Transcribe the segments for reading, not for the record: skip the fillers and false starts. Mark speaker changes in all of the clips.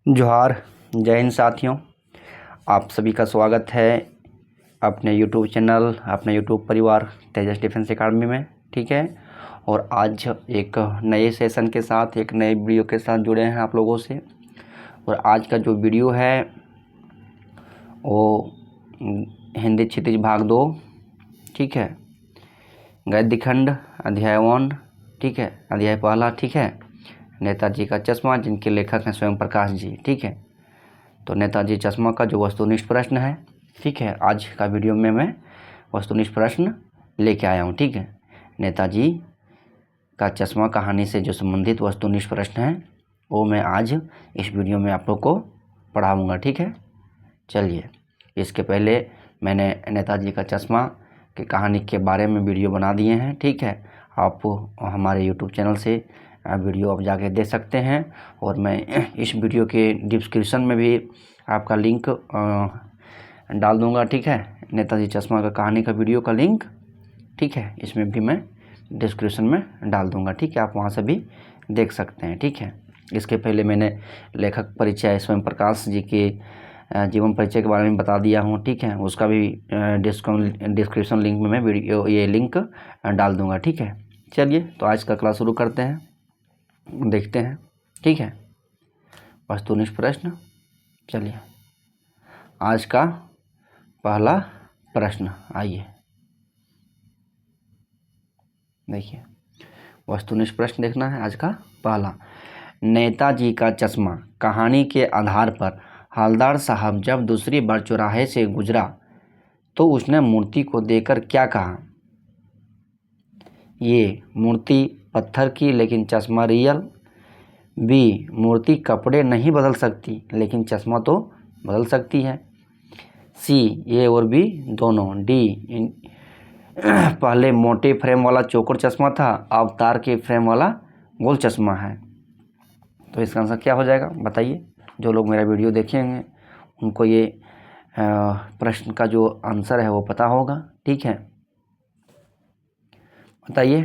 Speaker 1: जोहार, जय हिंद साथियों। आप सभी का स्वागत है अपने यूट्यूब चैनल, अपने यूट्यूब परिवार तेजस डिफेंस एकेडमी में। ठीक है, और आज एक नए सेशन के साथ, एक नए वीडियो के साथ जुड़े हैं आप लोगों से। और आज का जो वीडियो है वो हिंदी क्षितिज भाग 2, ठीक है, गद्यखंड अध्याय 1, ठीक है, अध्याय पहला, ठीक है, नेताजी का चश्मा, जिनके लेखक हैं स्वयं प्रकाश जी। ठीक है, तो नेताजी चश्मा का जो वस्तुनिष्ठ प्रश्न है, ठीक है, आज का वीडियो में मैं वस्तुनिष्ठ प्रश्न लेके आया हूँ। ठीक है, नेताजी का चश्मा कहानी से जो संबंधित वस्तुनिष्ठ प्रश्न हैं वो मैं आज इस वीडियो में आप लोग को पढ़ाऊँगा। ठीक है, चलिए, इसके पहले मैंने नेताजी का चश्मा की कहानी के बारे में वीडियो बना दिए हैं। ठीक है, आप हमारे यूट्यूब चैनल से वीडियो आप जाके देख सकते हैं, और मैं इस वीडियो के डिस्क्रिप्शन में भी आपका लिंक डाल दूंगा। ठीक है, नेताजी चश्मा का कहानी का वीडियो का लिंक, ठीक है, इसमें भी मैं डिस्क्रिप्शन में डाल दूंगा। ठीक है, आप वहां से भी देख सकते हैं। ठीक है, इसके पहले मैंने लेखक परिचय स्वयं प्रकाश जी के जीवन परिचय के बारे में बता दिया हूँ। ठीक है, उसका भी डिस्क्रिप्शन लिंक में मैं वीडियो ये लिंक डाल दूंगा। ठीक है, चलिए, तो आज का क्लास शुरू करते हैं, देखते हैं। ठीक है, वस्तुनिष्ठ प्रश्न। चलिए, आज का पहला प्रश्न, आइए देखिए, वस्तुनिष्ठ प्रश्न देखना है। आज का पहला, नेताजी का चश्मा कहानी के आधार पर हवलदार साहब जब दूसरी बार चौराहे से गुजरा तो उसने मूर्ति को देखकर क्या कहा? ये मूर्ति पत्थर की लेकिन चश्मा रियल। बी, मूर्ति कपड़े नहीं बदल सकती लेकिन चश्मा तो बदल सकती है। सी, ए और बी दोनों। डी, पहले मोटे फ्रेम वाला चौकोर चश्मा था, अब तार के फ्रेम वाला गोल चश्मा है। तो इसका आंसर क्या हो जाएगा बताइए। जो लोग मेरा वीडियो देखेंगे उनको ये प्रश्न का जो आंसर है वो पता होगा। ठीक है, बताइए,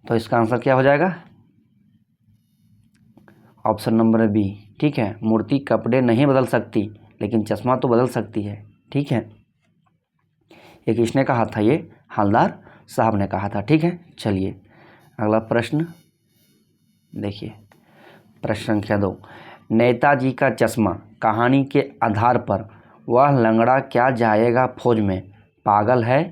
Speaker 1: तो इसका आंसर क्या हो जाएगा? Option number B. ठीक है, मूर्ति कपड़े नहीं बदल सकती लेकिन चश्मा तो बदल सकती है। ठीक है, ये किसने कहा था? ये हवलदार साहब ने कहा था। ठीक है, चलिए अगला प्रश्न देखिए, प्रश्न संख्या 2, नेताजी का चश्मा कहानी के आधार पर वह लंगड़ा क्या जाएगा फौज में, पागल है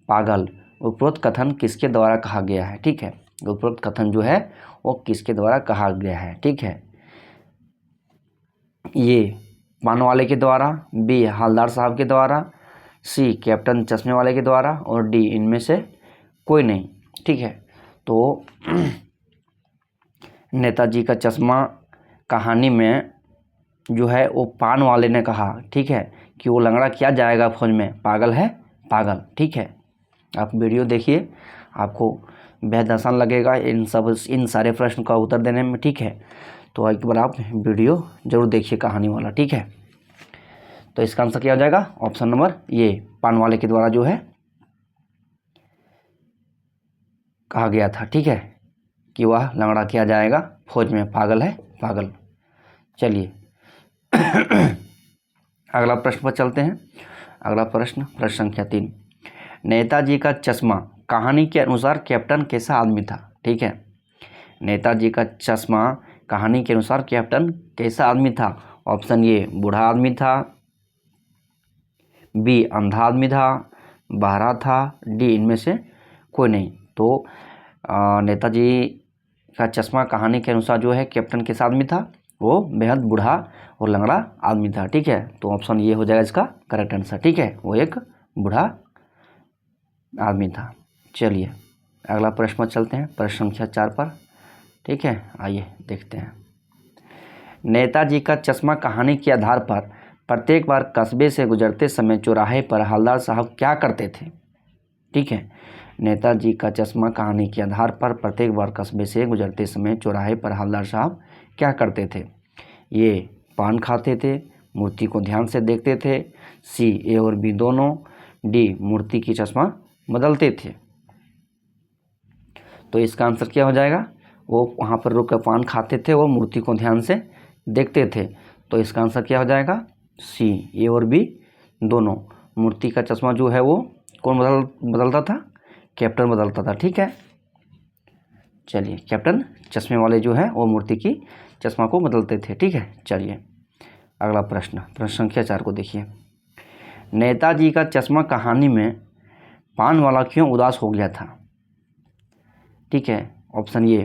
Speaker 1: पागल, उपरोक्त कथन किसके द्वारा कहा गया है? ठीक है, उपरोक्त कथन जो है वो किसके द्वारा कहा गया है? ठीक है, ये पान वाले के द्वारा, बी हवलदार साहब के द्वारा, सी कैप्टन चश्मे वाले के द्वारा, और डी इनमें से कोई नहीं। ठीक है, तो नेताजी का चश्मा कहानी में जो है वो पान वाले ने कहा, ठीक है, कि वो लंगड़ा क्या जाएगा फौज में, पागल है पागल। ठीक है, आप वीडियो देखिए, आपको बेहद आसान लगेगा इन सारे प्रश्न का उत्तर देने में। ठीक है, तो एक बार आप वीडियो जरूर देखिए कहानी वाला। ठीक है, तो इसका आंसर क्या हो जाएगा? ऑप्शन नंबर ये, पान वाले के द्वारा जो है कहा गया था। ठीक है, कि वह लंगड़ा किया जाएगा फौज में, पागल है पागल। चलिए अगला प्रश्न पर चलते हैं। अगला प्रश्न, प्रश्न संख्या 3, नेताजी का चश्मा कहानी के अनुसार कैप्टन कैसा आदमी था? ठीक है, नेताजी का चश्मा कहानी के अनुसार कैप्टन कैसा आदमी था? ऑप्शन ए, बूढ़ा आदमी था, बी अंधा आदमी था, बहरा था, डी इनमें से कोई नहीं। तो नेताजी का चश्मा कहानी के अनुसार जो है कैप्टन कैसा आदमी था? वो बेहद बूढ़ा और लंगड़ा आदमी था। ठीक है, तो ऑप्शन ये हो जाएगा इसका करेक्ट आंसर। ठीक है, वो एक बूढ़ा आदमी था। चलिए अगला प्रश्न पर चलते हैं, प्रश्न संख्या 4 पर। ठीक है, आइए देखते हैं। नेताजी का चश्मा कहानी के आधार पर प्रत्येक बार कस्बे से गुजरते समय चौराहे पर हवलदार साहब क्या करते थे? ठीक है, नेताजी का चश्मा कहानी के आधार पर प्रत्येक बार कस्बे से गुजरते समय चौराहे पर हवलदार साहब क्या करते थे? ये पान खाते थे, मूर्ति को ध्यान से देखते थे, सी ए और बी दोनों, डी मूर्ति की चश्मा बदलते थे। तो इसका आंसर क्या हो जाएगा? वो वहाँ पर रुक कर पान खाते थे और मूर्ति को ध्यान से देखते थे। तो इसका आंसर क्या हो जाएगा? सी, ए और बी दोनों। मूर्ति का चश्मा जो है वो कौन बदलता था? कैप्टन बदलता था। ठीक है, चलिए, कैप्टन चश्मे वाले जो है वो मूर्ति की चश्मा को बदलते थे। ठीक है, चलिए अगला प्रश्न, प्रश्न संख्या 4 को देखिए। नेताजी का चश्मा कहानी में पान वाला क्यों उदास हो गया था? ठीक है, ऑप्शन ए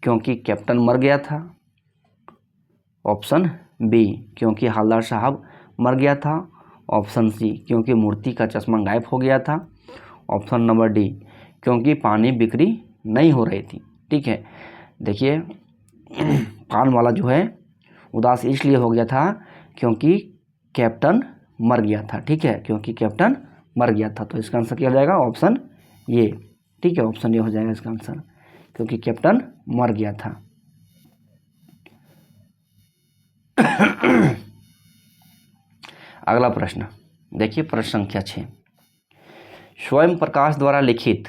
Speaker 1: क्योंकि कैप्टन मर गया था, ऑप्शन बी क्योंकि हवलदार साहब मर गया था, ऑप्शन सी क्योंकि मूर्ति का चश्मा गायब हो गया था, ऑप्शन नंबर डी क्योंकि पानी बिक्री नहीं हो रही थी। ठीक है, देखिए पान वाला जो है उदास इसलिए हो गया था क्योंकि कैप्टन मर गया था। ठीक है, क्योंकि कैप्टन मर गया था। तो इसका आंसर क्या हो जाएगा? ऑप्शन ये। ठीक है, ऑप्शन ये हो जाएगा इसका आंसर, क्योंकि कैप्टन मर गया था। अगला प्रश्न देखिए, प्रश्न संख्या 6। स्वयं प्रकाश द्वारा लिखित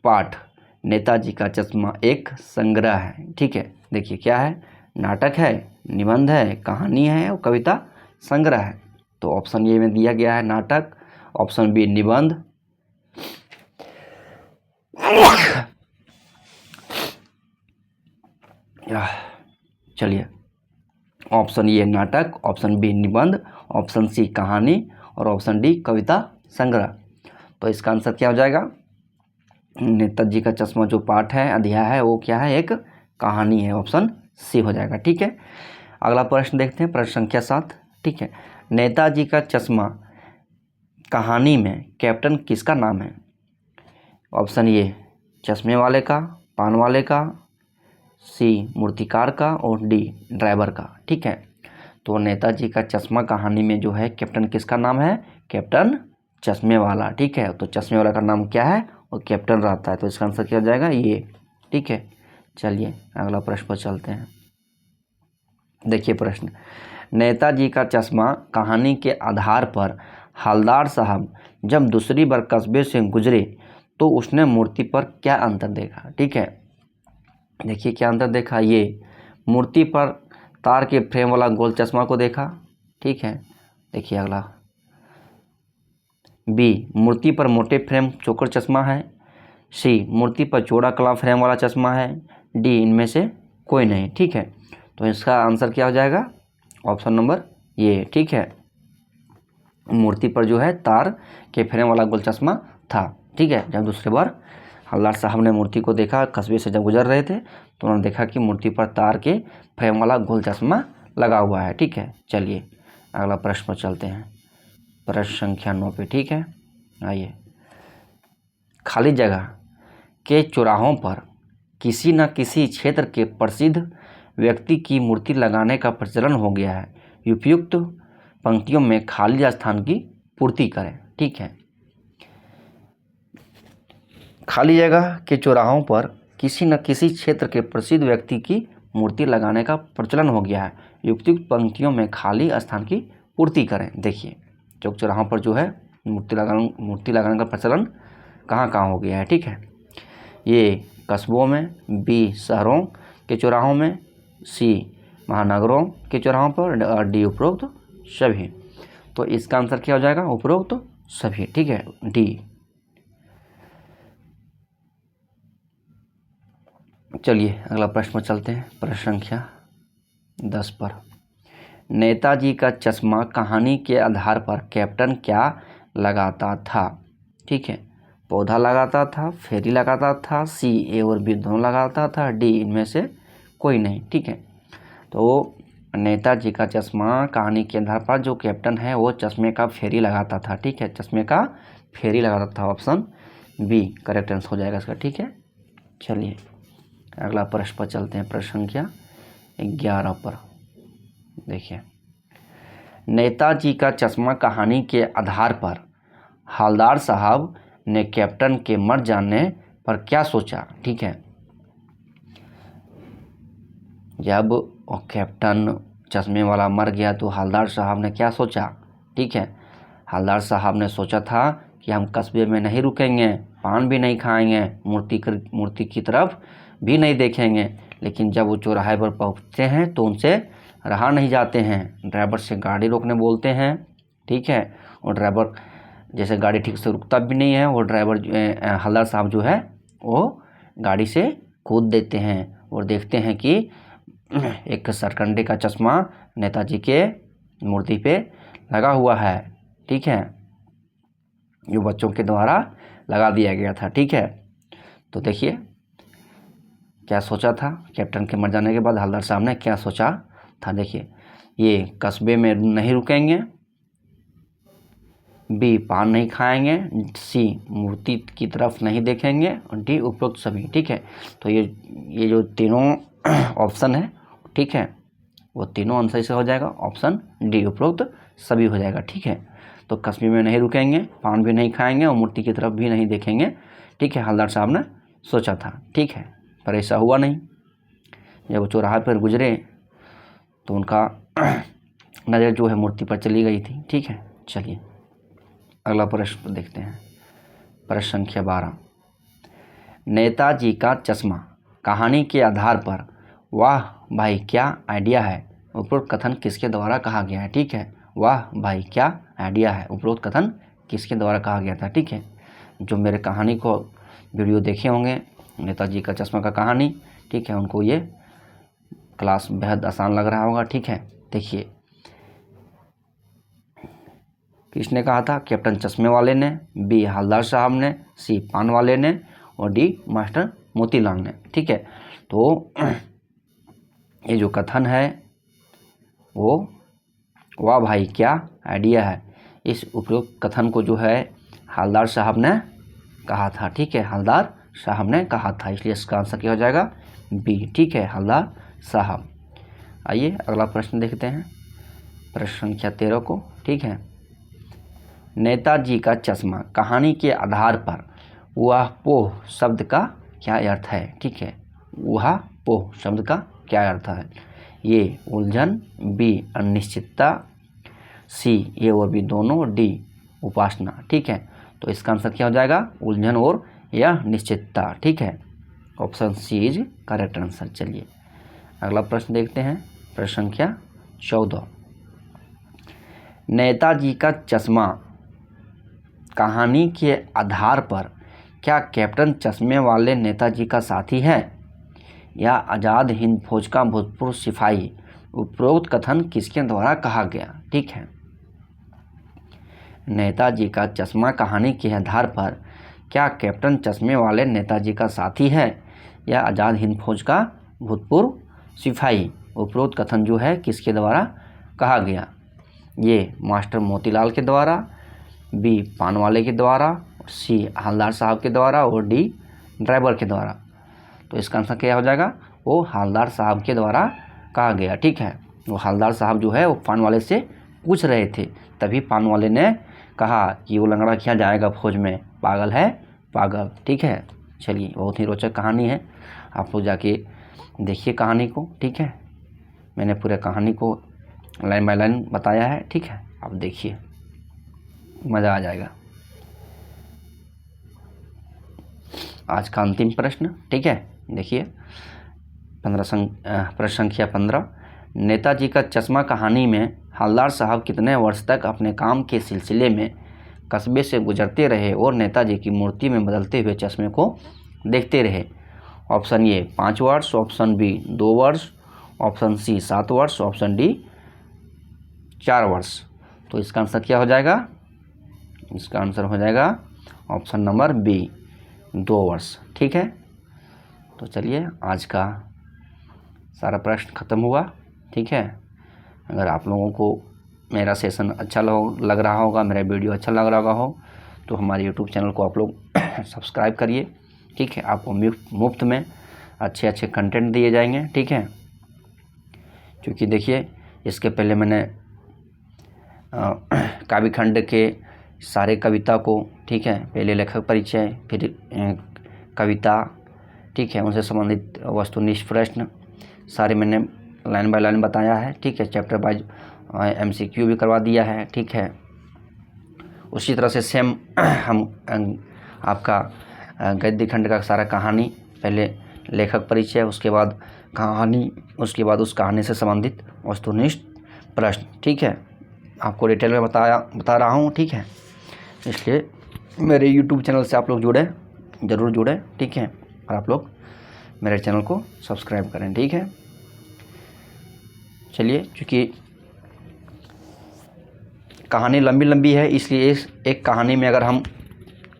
Speaker 1: पाठ नेताजी का चश्मा एक संग्रह है। ठीक है, देखिए क्या है? नाटक है, निबंध है, कहानी है और कविता संग्रह है। तो ऑप्शन ए में दिया गया है नाटक, ऑप्शन बी निबंध, चलिए ऑप्शन ए नाटक, ऑप्शन बी निबंध, ऑप्शन सी कहानी और ऑप्शन डी कविता संग्रह। तो इसका आंसर क्या हो जाएगा? नेताजी का चश्मा जो पाठ है, अध्याय है, वो क्या है? एक कहानी है। ऑप्शन सी हो जाएगा। ठीक है, अगला प्रश्न देखते हैं, प्रश्न संख्या 7। ठीक है, नेताजी का चश्मा कहानी में कैप्टन किसका नाम है? ऑप्शन ए चश्मे वाले का, पान वाले का, सी मूर्तिकार का और डी ड्राइवर का। ठीक है, तो नेताजी का चश्मा कहानी में जो है कैप्टन किसका नाम है? कैप्टन चश्मे वाला। ठीक है, तो चश्मे वाला का नाम क्या है? और कैप्टन रहता है। तो इसका आंसर क्या हो जाएगा? ये। ठीक है, चलिए अगला प्रश्न पर चलते हैं। देखिए प्रश्न, नेताजी का चश्मा कहानी के आधार पर हवलदार साहब जब दूसरी बार कस्बे से गुजरे तो उसने मूर्ति पर क्या अंतर देखा? ठीक है, देखिए क्या अंतर देखा? ये मूर्ति पर तार के फ्रेम वाला गोल चश्मा को देखा। ठीक है, देखिए अगला बी मूर्ति पर मोटे फ्रेम चोकर चश्मा है, सी मूर्ति पर चौड़ा कला फ्रेम वाला चश्मा है, डी इनमें से कोई नहीं। ठीक है, तो इसका आंसर क्या हो जाएगा? ऑप्शन नंबर ये। ठीक है, मूर्ति पर जो है तार के फ्रेम वाला गोल चश्मा था। ठीक है, जब दूसरी बार हवलदार साहब ने मूर्ति को देखा, कस्बे से जब गुजर रहे थे तो उन्होंने देखा कि मूर्ति पर तार के फ्रेम वाला गोल चश्मा लगा हुआ है। ठीक है, चलिए अगला प्रश्न पर चलते हैं, प्रश्न संख्या 9 पे। ठीक है, आइए। खाली जगह के चौराहों पर किसी न किसी क्षेत्र के प्रसिद्ध व्यक्ति की मूर्ति लगाने का प्रचलन हो गया है। उपयुक्त पंक्तियों में खाली स्थान की पूर्ति करें। ठीक है, खाली जगह के चौराहों पर किसी न किसी क्षेत्र के प्रसिद्ध व्यक्ति की मूर्ति लगाने का प्रचलन हो गया है। उपयुक्त पंक्तियों में खाली स्थान की पूर्ति करें। देखिए चौक चौराहों पर जो है मूर्ति लगाने का प्रचलन कहाँ कहाँ हो गया है। ठीक है, ये कस्बों में, बी शहरों के चौराहों में, सी महानगरों के चौराहों पर और डी उपरोक्त सभी। तो इसका आंसर क्या हो जाएगा? उपरोक्त सभी। ठीक है, डी। चलिए अगला प्रश्न पर चलते हैं, प्रश्न संख्या 10 पर। नेताजी का चश्मा कहानी के आधार पर कैप्टन क्या लगाता था? ठीक है, पौधा लगाता था, फेरी लगाता था, सी ए और बी दोनों लगाता था, डी इनमें से कोई नहीं। ठीक है, तो नेताजी का चश्मा कहानी के आधार पर जो कैप्टन है वो चश्मे का फेरी लगाता था। ठीक है, चश्मे का फेरी लगाता था। ऑप्शन बी करेक्ट आंसर हो जाएगा इसका। ठीक है, चलिए अगला प्रश्न पर चलते हैं, प्रश्न संख्या 11 पर। देखिए, नेताजी का चश्मा कहानी के आधार पर हवलदार साहब ने कैप्टन के मर जाने पर क्या सोचा? ठीक है, जब कैप्टन चश्मे वाला मर गया तो हवलदार साहब ने क्या सोचा? ठीक है, हवलदार साहब ने सोचा था कि हम कस्बे में नहीं रुकेंगे, पान भी नहीं खाएंगे, मूर्ति की तरफ भी नहीं देखेंगे। लेकिन जब वो चौराहे पर पहुँचते हैं तो उनसे रहा नहीं जाते हैं, ड्राइवर से गाड़ी रोकने बोलते हैं, ठीक है। और ड्राइवर जैसे गाड़ी ठीक से रुकता भी नहीं है, वो ड्राइवर हवलदार साहब जो है वो गाड़ी से कूद देते हैं और देखते हैं कि एक सरकंडे का चश्मा नेताजी के मूर्ति पे लगा हुआ है, ठीक है, जो बच्चों के द्वारा लगा दिया गया था, ठीक है। तो देखिए क्या सोचा था कैप्टन के मर जाने के बाद हवलदार साहब ने क्या सोचा था। देखिए, ये कस्बे में नहीं रुकेंगे, बी पान नहीं खाएंगे, सी मूर्ति की तरफ नहीं देखेंगे और डी उपरोक्त सभी, ठीक है। तो ये जो तीनों ऑप्शन है, ठीक है, वो तीनों आंसर से हो जाएगा। ऑप्शन डी उपरोक्त सभी हो जाएगा, ठीक है। तो कस्बे में नहीं रुकेंगे, पान भी नहीं खाएंगे और मूर्ति की तरफ भी नहीं देखेंगे, ठीक है, हवलदार साहब ने सोचा था, ठीक है। पर ऐसा हुआ नहीं। जब वो चौराहे पर गुजरे तो उनका नज़र जो है मूर्ति पर चली गई थी, ठीक है। चलिए अगला प्रश्न देखते हैं। प्रश्न संख्या 12, नेताजी का चश्मा कहानी के आधार पर वाह भाई क्या आइडिया है, उपरोक्त कथन किसके द्वारा कहा गया है, ठीक है। वाह भाई क्या आइडिया है, उपरोक्त कथन किसके द्वारा कहा गया था, ठीक है। जो मेरे कहानी को वीडियो देखे होंगे नेताजी का चश्मा का कहानी, ठीक है, उनको ये क्लास बेहद आसान लग रहा होगा, ठीक है। देखिए किसने कहा था, कैप्टन चश्मे वाले ने, बी हवलदार साहब ने, सी पान वाले ने और डी मास्टर मोतीलाल ने, ठीक है। तो ये जो कथन है वो वाह भाई क्या आइडिया है, इस उपरोक्त कथन को जो है हवलदार साहब ने कहा था, ठीक है, हवलदार साहब ने कहा था, इसलिए इसका आंसर क्या हो जाएगा, बी, ठीक है, हवलदार साहब। आइए अगला प्रश्न देखते हैं, प्रश्न संख्या 13 को, ठीक है। नेताजी का चश्मा कहानी के आधार पर वह पोह शब्द का क्या अर्थ है, ठीक है। वह पोह शब्द का क्या अर्थ है, ये उलझन, बी अनिश्चितता, सी ये और बी दोनों, डी उपासना, ठीक है। तो इसका आंसर क्या हो जाएगा, उलझन और यह निश्चितता, ठीक है। Option C is correct answer. चलिए अगला प्रश्न देखते हैं, प्रश्न संख्या 14, नेताजी का चश्मा कहानी के आधार पर क्या कैप्टन चश्मे वाले नेताजी का साथी है या आज़ाद हिंद फौज का भूतपूर्व सिपाही, उपरोक्त कथन किसके द्वारा कहा गया, ठीक है। नेताजी का चश्मा कहानी के आधार पर क्या कैप्टन चश्मे वाले नेताजी का साथी है या आज़ाद हिंद फौज का भूतपूर्व सिपाही, उपरोक्त कथन जो है किसके द्वारा कहा गया, ये मास्टर मोतीलाल के द्वारा, बी पान वाले के द्वारा, सी हवलदार साहब के द्वारा और डी ड्राइवर के द्वारा। तो इसका आंसर क्या हो जाएगा, वो हवलदार साहब के द्वारा कहा गया, ठीक है। वो हवलदार साहब जो है वो पान वाले से पूछ रहे थे, तभी पान वाले ने कहा कि वो लंगड़ा क्या जाएगा फौज में, पागल है पागल, ठीक है। चलिए बहुत ही रोचक कहानी है, आप लोग जाके देखिए कहानी को, ठीक है। मैंने पूरे कहानी को लाइन बाय लाइन बताया है, ठीक है, आप देखिए मज़ा आ जाएगा। आज का अंतिम प्रश्न, ठीक है, देखिए प्रश्न संख्या 15, नेताजी का चश्मा कहानी में हवलदार साहब कितने वर्ष तक अपने काम के सिलसिले में कस्बे से गुजरते रहे और नेताजी की मूर्ति में बदलते हुए चश्मे को देखते रहे। ऑप्शन ए 5 वर्ष, ऑप्शन बी 2 वर्ष, ऑप्शन सी 7 वर्ष, ऑप्शन डी 4 वर्ष। तो इसका आंसर क्या हो जाएगा, इसका आंसर हो जाएगा ऑप्शन नंबर बी 2 वर्ष, ठीक है। तो चलिए आज का सारा प्रश्न ख़त्म हुआ, ठीक है। अगर आप लोगों को मेरा सेशन अच्छा लग रहा होगा, मेरा वीडियो अच्छा लग रहा हो तो हमारे यूट्यूब चैनल को आप लोग सब्सक्राइब करिए, ठीक है। आपको मुफ्त में अच्छे अच्छे कंटेंट दिए जाएंगे, ठीक है। क्योंकि देखिए इसके पहले मैंने काव्यखंड के सारे कविता को, ठीक है, पहले लेखक परिचय, फिर कविता, ठीक है, उनसे संबंधित वस्तुनिष्ठ प्रश्न सारे मैंने लाइन बाय लाइन बताया है, ठीक है। चैप्टर वाइज MCQ भी करवा दिया है, ठीक है। उसी तरह से सेम हम आपका गद्य खंड का सारा कहानी पहले लेखक परिचय, उसके बाद कहानी, उसके बाद उस कहानी से संबंधित वस्तुनिष्ठ प्रश्न। ठीक है, आपको डिटेल में बता रहा हूँ। ठीक है, इसलिए मेरे यूट्यूब चैनल से आप लोग ज़रूर जुड़े। ठीक है, और आप लोग मेरे चैनल को सब्सक्राइब करें। ठीक है, चलिए, चूँकि कहानी लंबी है, इसलिए एक कहानी में अगर हम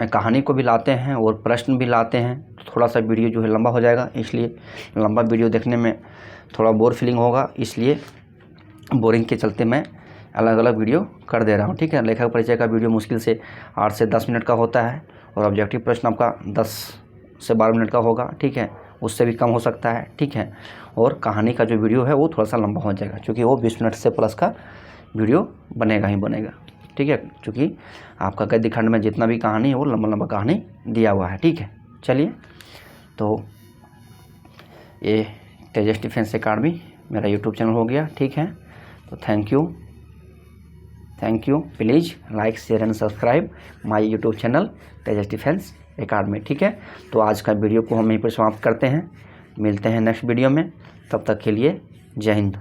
Speaker 1: कहानी को भी लाते हैं और प्रश्न भी लाते हैं तो थोड़ा सा वीडियो जो है लंबा हो जाएगा। इसलिए लंबा वीडियो देखने में थोड़ा बोर फीलिंग होगा, इसलिए बोरिंग के चलते मैं अलग अलग वीडियो कर दे रहा हूँ। ठीक है, लेखक परिचय का वीडियो मुश्किल से 8 से 10 मिनट का होता है और ऑब्जेक्टिव प्रश्न आपका 10 से 12 मिनट का होगा। ठीक है, उससे भी कम हो सकता है। ठीक है, और कहानी का जो वीडियो है वो थोड़ा सा लंबा हो जाएगा, क्योंकि वो 20 मिनट से प्लस का वीडियो बनेगा ही बनेगा। ठीक है, क्योंकि आपका गद्य खंड में जितना भी कहानी है वो लंबा कहानी दिया हुआ है। ठीक है, चलिए, तो ये तेजस डिफेंस एकेडमी मेरा यूट्यूब चैनल हो गया। ठीक है, तो thank you. Please like, share and subscribe my YouTube channel Tejas defence academy. ठीक है, तो आज का वीडियो को हम यहीं पर समाप्त करते हैं। मिलते हैं नेक्स्ट वीडियो में, तब तक के लिए जय हिंद।